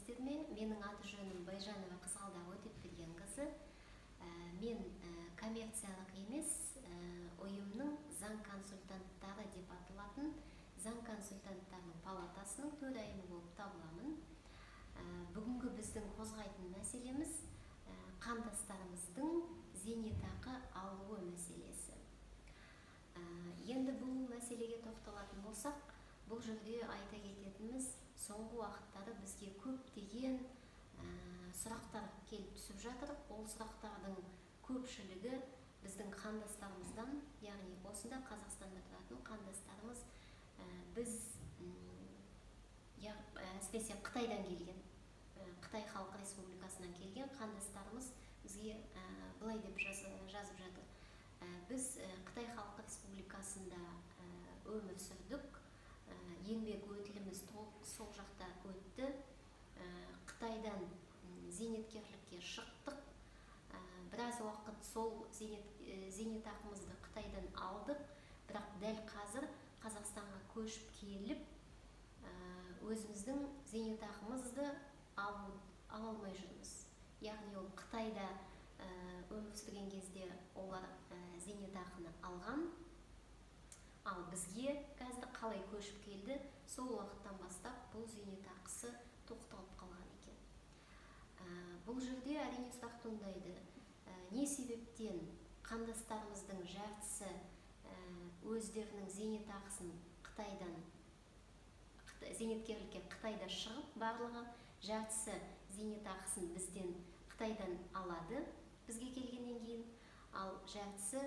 сәлеметсіздер ме? Менің аты жөнім Байжанова Қызғалдақ Өтепбергенқызы. Мен коммерциялық емес ұйымның заң консультанттары деп аталатын заң консультанттарының палатасының төрайымы болып табыламын. Бүгінгі біздің қозғайтын мәселеміз қандастарымыздың зейнетақы алуы мәселесі. Енді бұл мәселеге тоқталатын болсақ, бұл жерде айта кететініміз, соңғы уақыттары бізге көптеген сұрақтар келіп түсіп жатыр. Ол сұрақтардың көпшілігі біздің қандастарымыздан, яғни осында Қазақстанда тұратын қандастарымыз, біз әсіресе Қытайдан келген, Қытай Халық Республикасынан келген қандастарымыз бізге былай деп жазып жатыр. Біз Қытай Халық Республикасында өмір сүрдік, еңбек өтіліміз сол жақта өтті, Қытайдан зейнеткерлікке шықтық, біраз уақыт сол зейнетақымызды Қытайдан алдық, бірақ дәл қазір Қазақстанға көшіп келіп, өзіміздің зейнетақымызды ала алмай жүрміз. Яғни ол Қытайда өмір сүрген кезде олар зейнетақыны алған, ал бізге қазір қалай көшіп келді, сол уақыттан бастап бұл зейнетақысы тоқталып қалған екен. Бұл жерде әрине сұрақ туындайды. Не себептен қандастарымыздың жартысы өздерінің зейнетақысын зейнеткерлікке Қытайда шығып, барлығы жартысы зейнетақысын бізден Қытайдан алады бізге келгеннен кейін, ал жартысы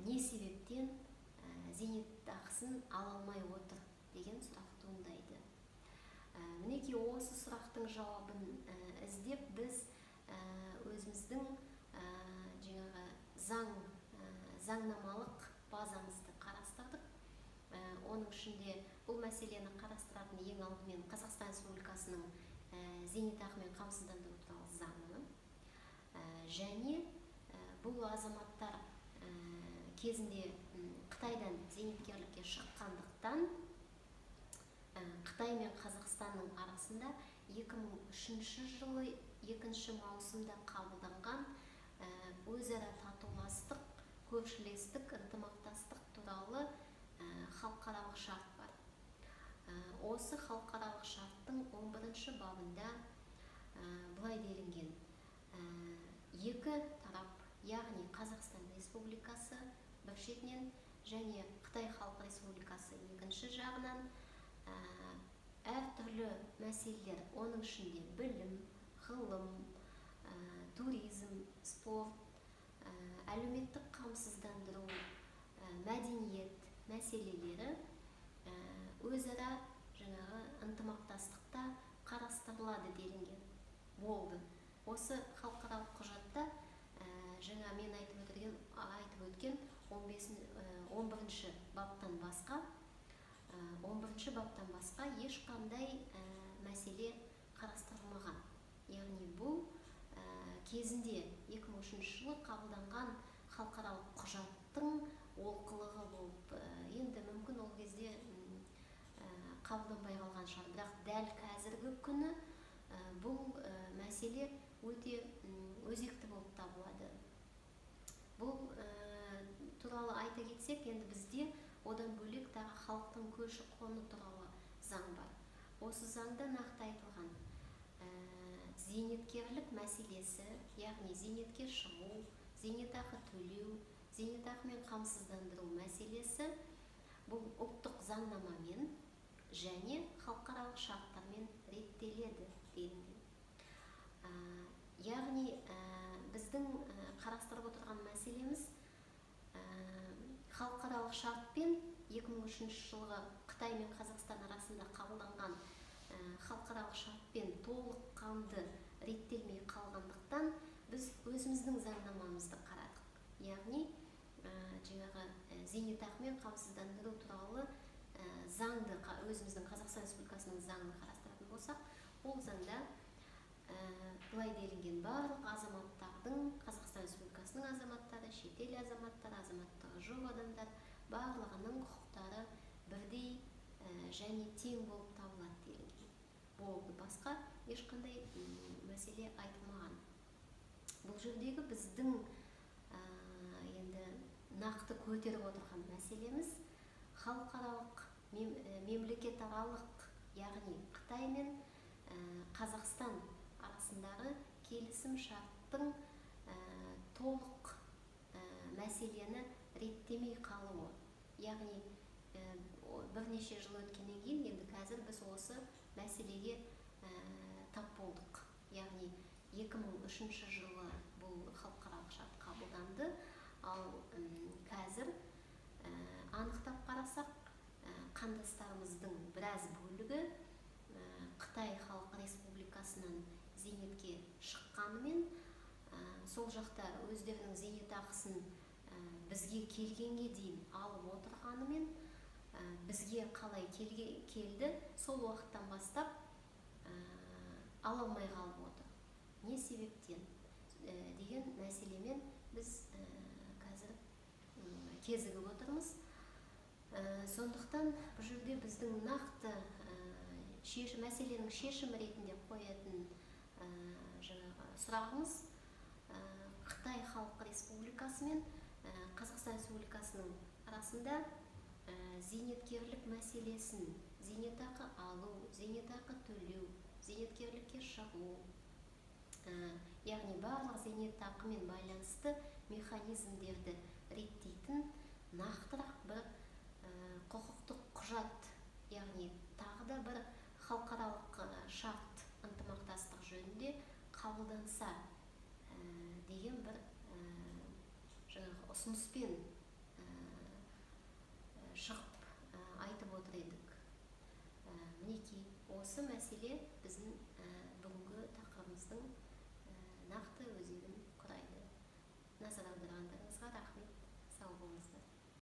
не себептен зейнетақысын ала алмай отыр деген сұрақ туындайды. Мінекей осы сұрақтың жауабын іздеп біз өзіміздің заңнамалық базамызды қарастырдық. Оның ішінде бұл мәселені қарастыратын ең алдымен Қазақстан Республикасының зейнетақымен қамсыздандыру туралы заңы, және бұл азаматтар кезінде Қытайдан зейнеткерлікке шыққандықтан Қытай мен Қазақстанның арасында 2003 жылы 2 маусымда қабылданған өзара татуластық, көршілестік, ынтымақтастық туралы халықаралық шарт бар. Осы халықаралық шарттың 11 бабында былай делінген: екі тарап, яғни Қазақстан Республикасы бір шетінен және Қытай Халық Республикасы екінші жағынан әртүрлі мәселелер, оның ішінде білім, ғылым, туризм, спорт, әлеуметтік қамсыздандыру, мәдениет мәселелері өзара ынтымақтастықта қарастырылады делінген болды. Осы халықаралық құжатта жаңа мен айтып өткен 11 баптан басқа ешқандай мәселе қарастырылмаған. Яғни бұл кезінде 2003 жылы қабылданған халықаралық құжаттың олқылығы болып, енді мүмкін ол кезде қабылданбай қалған шығар. Бірақ дәл қазіргі күні бұл мәселе өте өзекті болып табылады. Бұл туралы айта кетсек, енді бізде одан бөлек тағы халықтың көші-қоны туралы заң бар. Осы заңда нақты айтылған зейнеткерлік мәселесі, яғни зейнетке шығу, зейнетақы төлеу, зейнетақымен қамсыздандыру мәселесі бұл ұлттық заңнамамен және халықаралық шарттармен реттеледі делінген. Яғни біздің қарастырып отырған мәселеміз халықаралық шартпен 2003 жылғы Қытай мен Қазақстан арасында қабылданған халықаралық шартпен толыққанды реттелмей қалғандықтан біз өзіміздің заңнамамызды қарадық. Яғни зейнетақымен қамсыздандыру туралы заңды, өзіміздің Қазақстан Республикасының заңын қарастыратын болсақ, ол заңда былай делінген: барлық азаматтардың, Қазақстан Республикасының азаматтары, шетел азаматтары, азаматтығы жоқ адамдар барлығының құқықтары бірдей және тең болып табылады делінген болды. Басқа ешқандай мәселе айтылмаған. Бұл жердегі біздің енді нақты көтеріп отырған мәселеміз халықаралық мемлекетаралық, яғни Қытай мен Қазақстан арасындағы келісім шарттың толық мәселені реттемей қалуы. Яғни бірнеше жыл өткеннен кейін енді қазір біз осы мәселеге тап болдық. Яғни 2003 жылы бұл халықаралық шарт қабылданды, ал қазір анықтап қарасақ, қандастарымыздың біраз бөлігі Қытай Халық Республикасынан зейнетке шыққанымен, сол жақта өздерінің зейнетақысын бізге келгенге дейін алып отырғанымен, бізге қалай келді, сол уақыттан бастап ала алмай қалып отыр. Не себептен деген мәселемен біз қазір кезігіп отырмыз. Сондықтан бұл жерде біздің нақты мәселенің шешімі ретінде қоятын сұрағымыз Қытай Халық Республикасы мен Қазақстан Республикасының арасында зейнеткерлік мәселесін, зейнетақы алу, зейнетақы төлеу, зейнеткерлікке шығу, яғни барлық зейнетақымен байланысты механизмдерді реттейтін нақтырақ бір құқықтық құжат, яғни тағы да бір халықаралық шарт ынтымақтастық жөнінде қабылданса деген бір ұсыныспен шығып айтып отыр едік. Мінекей, осы мәселе біздің бүгінгі тақырыбымыздың нақты өзегін құрайды. Назар аударғандарыңызға рахмет. Сау болыңыздар.